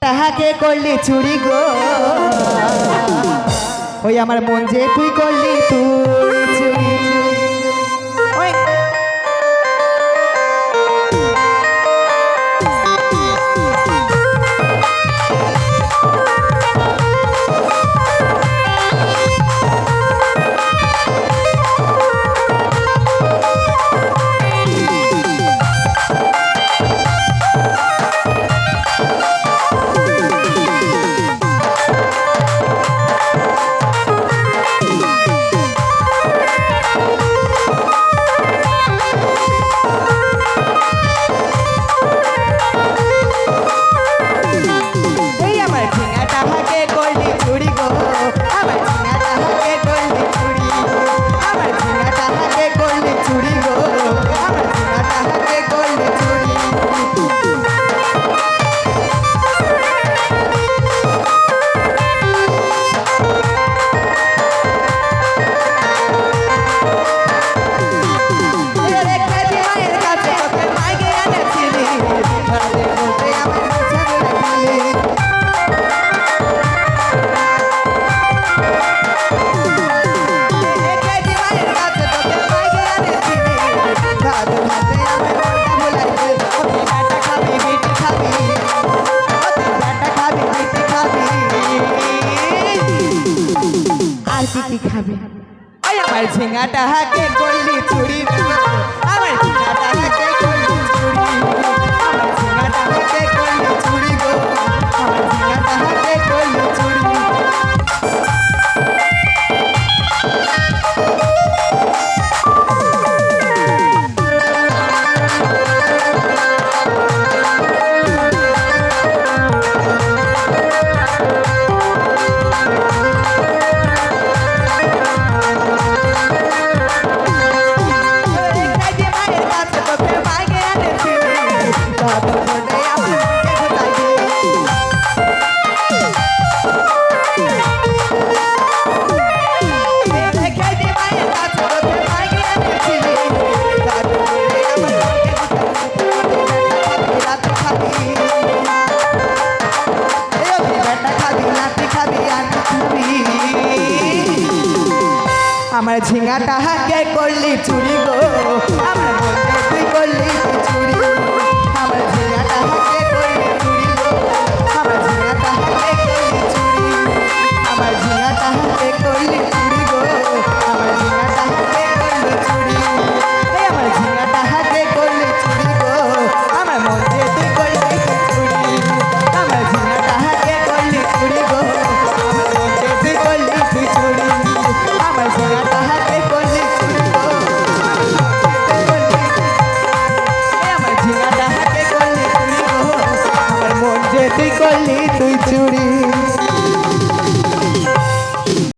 তাহাকে করলি চুরি গো ওই আমার মন যে তুই করলি তুই চুরি ওই খাবে ওই আমার ঝিঙাটা হাতে করলি চুরি আমার ঝিঙাটা হাতে করলি চুরি আমার ঝিঙাটা হাতে করলি চুরি গো আমার ঝিঙাটা হাতে করলি চুরি আমার ঝিঙাটা হাতে করলি চুরি গো আমার মনে তুই করলি চুরি আমার ঝিঙাটা হাতে করলি চুরি গো আমার ঝিঙাটা হাতে করলি চুরি আমার ঝিঙাটা হাতে করলি চুরি গো আমার ঝিঙাটা হাতে করলি চুরি আমার ঝিঙাটা হাতে করলি চুরি গো আমার মনে তুই করলি চুরি আমার ঝিঙাটা হাতে করলি চুরি গো আমার মনে তুই করলি চুরি আমার ঝিঙাটা হাতে করলি চুরি গো আমার ঝিঙাটা হাতে করলি চুরি গো আমার মন যে তুই করলি তুই চুরি।